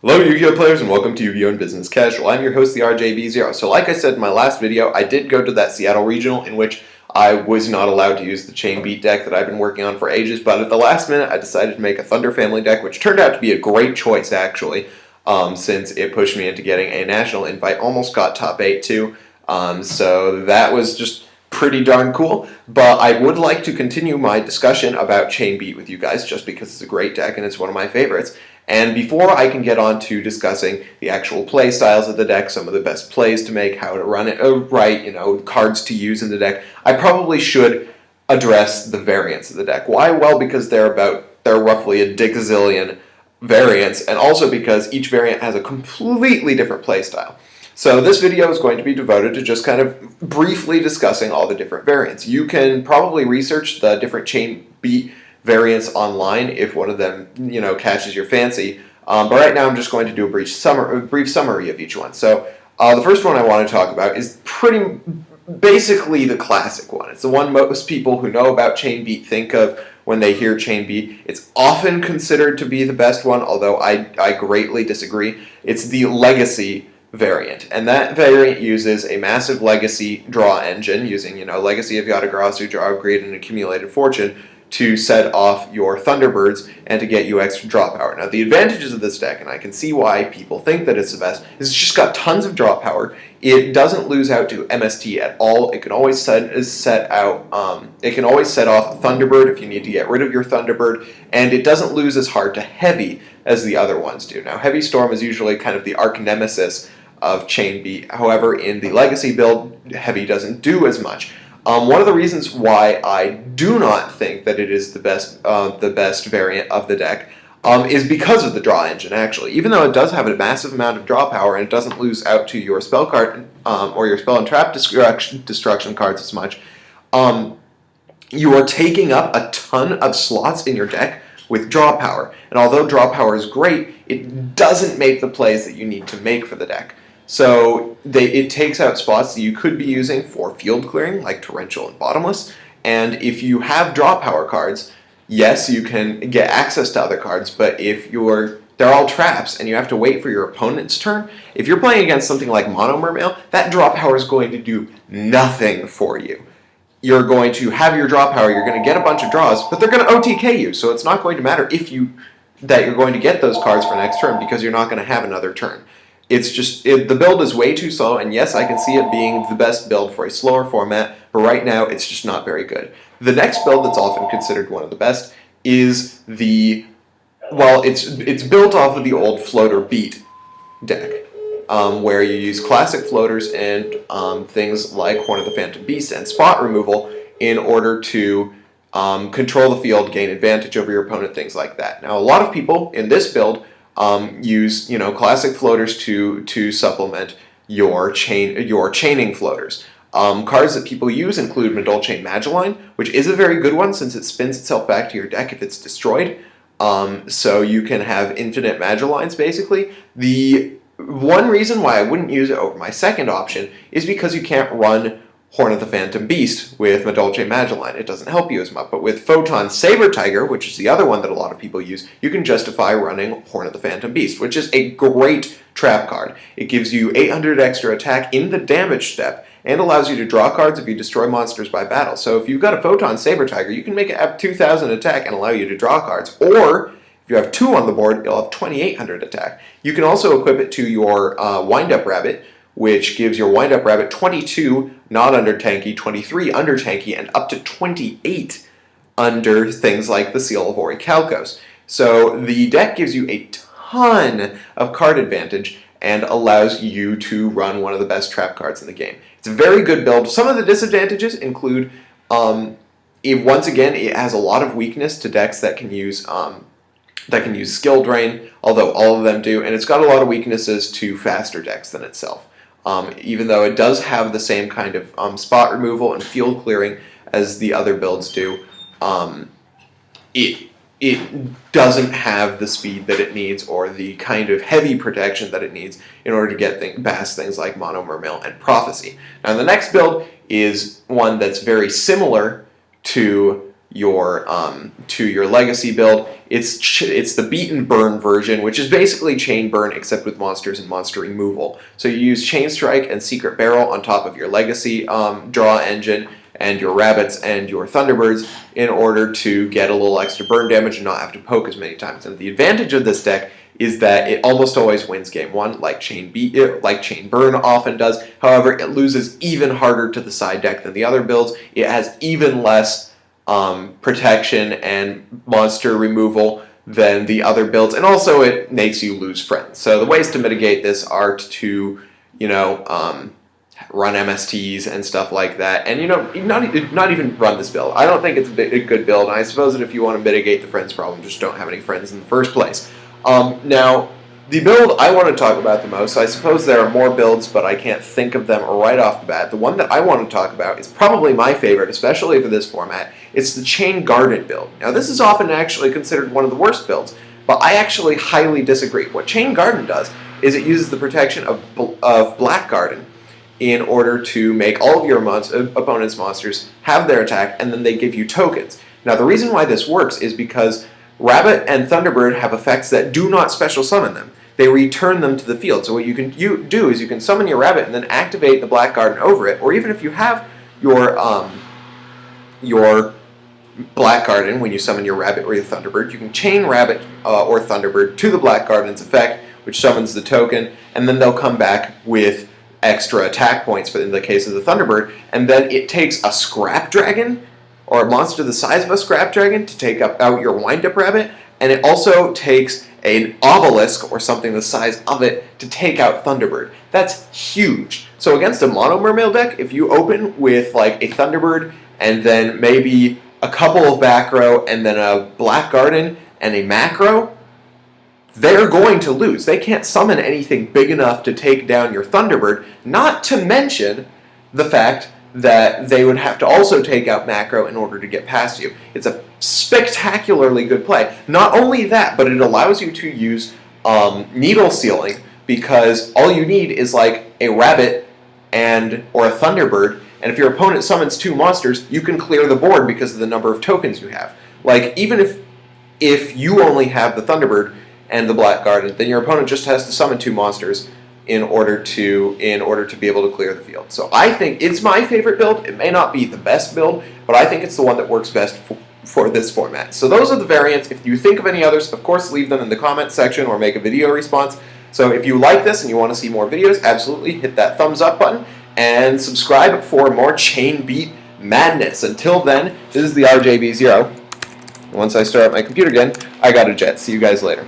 Hello Yu-Gi-Oh players and welcome to Yu-Gi-Oh! Business Casual. I'm your host, the RJB0. So like I said in my last video, I did go to that Seattle Regional in which I was not allowed to use the Chain Beat deck that I've been working on for ages, but at the last minute I decided to make a Thunder Family deck, which turned out to be a great choice actually, since it pushed me into getting a national invite. Almost got top 8 too, so that was just pretty darn cool. But I would like to continue my discussion about Chain Beat with you guys just because it's a great deck and it's one of my favorites. And before I can get on to discussing the actual play styles of the deck, some of the best plays to make, how to run it right, cards to use in the deck, I probably should address the variants of the deck. Why? Well, because they're roughly a digazillion variants, and also because each variant has a completely different play style. So this video is going to be devoted to just kind of briefly discussing all the different variants. You can probably research the different Chain Beat variants online if one of them catches your fancy, but right now I'm just going to do a brief summary of each one. So the first one I want to talk about is basically the classic one. It's the one most people who know about Chain Beat think of when they hear Chain Beat. It's often considered to be the best one, although I greatly disagree. It's the Legacy variant, and that variant uses a massive Legacy draw engine using Legacy of Yata-Garasu, Draw of Greed, and Accumulated Fortune to set off your Thunderbirds and to get you extra draw power. Now, the advantages of this deck, and I can see why people think that it's the best, is it's just got tons of draw power. It doesn't lose out to MST at all. It can always set off a Thunderbird if you need to get rid of your Thunderbird, and it doesn't lose as hard to Heavy as the other ones do. Now, Heavy Storm is usually kind of the arch nemesis of Chain Beat. However, in the Legacy build, Heavy doesn't do as much. One of the reasons why I do not think that it is the best variant of the deck is because of the draw engine, actually. Even though it does have a massive amount of draw power and it doesn't lose out to your spell card or your spell and trap destruction cards as much, you are taking up a ton of slots in your deck with draw power. And although draw power is great, it doesn't make the plays that you need to make for the deck. So it takes out spots that you could be using for field clearing, like Torrential and Bottomless. And if you have draw power cards, yes, you can get access to other cards, but if they're all traps and you have to wait for your opponent's turn, if you're playing against something like Mono Mermail, that draw power is going to do nothing for you. You're going to have your draw power, you're going to get a bunch of draws, but they're going to OTK you, so it's not going to matter that you're going to get those cards for next turn because you're not going to have another turn. It's just, the build is way too slow, and yes, I can see it being the best build for a slower format, but right now it's just not very good. The next build that's often considered one of the best is it's built off of the old Floater Beat deck, where you use classic floaters and things like Horn of the Phantom Beast and spot removal in order to control the field, gain advantage over your opponent, things like that. Now, a lot of people in this build use classic floaters to supplement your chaining floaters. Cards that people use include Madolche Magellan, which is a very good one since it spins itself back to your deck if it's destroyed. So you can have infinite Magellans basically. The one reason why I wouldn't use it over my second option is because you can't run Horn of the Phantom Beast with Madolche Magellan. It doesn't help you as much. But with Photon Saber Tiger, which is the other one that a lot of people use, you can justify running Horn of the Phantom Beast, which is a great trap card. It gives you 800 extra attack in the damage step and allows you to draw cards if you destroy monsters by battle. So if you've got a Photon Saber Tiger, you can make it have 2,000 attack and allow you to draw cards. Or if you have 2 on the board, you'll have 2,800 attack. You can also equip it to your Wind-Up Rabbit, which gives your Wind-Up Rabbit 22 not under tanky, 23 under tanky, and up to 28 under things like the Seal of Orichalcos. So the deck gives you a ton of card advantage and allows you to run one of the best trap cards in the game. It's a very good build. Some of the disadvantages include, once again, it has a lot of weakness to decks that can use Skill Drain, although all of them do, and it's got a lot of weaknesses to faster decks than itself. Even though it does have the same kind of spot removal and field clearing as the other builds do, it doesn't have the speed that it needs or the kind of heavy protection that it needs in order to get past things like Mono Mermail and Prophecy. Now the next build is one that's very similar to your legacy build. It's the beat and burn version, which is basically chain burn except with monsters and monster removal. So you use Chain Strike and Secret Barrel on top of your legacy draw engine and your rabbits and your Thunderbirds in order to get a little extra burn damage and not have to poke as many times. And the advantage of this deck is that it almost always wins game one, like Chain Burn often does. However, it loses even harder to the side deck than the other builds. It has even less protection and monster removal than the other builds, and also it makes you lose friends. So the ways to mitigate this are to, run MSTs and stuff like that, and not even run this build. I don't think it's a good build, and I suppose that if you want to mitigate the friends problem, just don't have any friends in the first place. Now, the build I want to talk about the most, I suppose there are more builds, but I can't think of them right off the bat. The one that I want to talk about is probably my favorite, especially for this format. It's the Chain Garden build. Now, this is often actually considered one of the worst builds, but I actually highly disagree. What Chain Garden does is it uses the protection of Black Garden in order to make all of your opponent's monsters have their attack, and then they give you tokens. Now, the reason why this works is because Rabbit and Thunderbird have effects that do not special summon them. They return them to the field. So what you can do is you can summon your Rabbit and then activate the Black Garden over it, or even if you have your Black Garden when you summon your Rabbit or your Thunderbird, you can chain Rabbit or Thunderbird to the Black Garden's effect, which summons the token, and then they'll come back with extra attack points in the case of the Thunderbird, and then it takes a Scrap Dragon or a monster the size of a Scrap Dragon to take out your Wind-Up Rabbit, and it also takes an Obelisk or something the size of it to take out Thunderbird. That's huge. So against a mono Mermail deck, if you open with like a Thunderbird and then maybe a couple of back row and then a Black Garden and a macro, they're going to lose. They can't summon anything big enough to take down your Thunderbird, not to mention the fact that they would have to also take out macro in order to get past you. It's a spectacularly good play. Not only that, but it allows you to use needle sealing, because all you need is like a Rabbit or a Thunderbird, and if your opponent summons two monsters, you can clear the board because of the number of tokens you have. Like, even if you only have the Thunderbird and the Black Garden, then your opponent just has to summon two monsters in order to be able to clear the field. So I think it's my favorite build. It may not be the best build, but I think it's the one that works best for this format. So those are the variants. If you think of any others, of course, leave them in the comments section or make a video response. So if you like this and you want to see more videos, absolutely hit that thumbs up button and subscribe for more Chain Beat madness. Until then, this is the RJB0. Once I start up my computer again, I got a jet. See you guys later.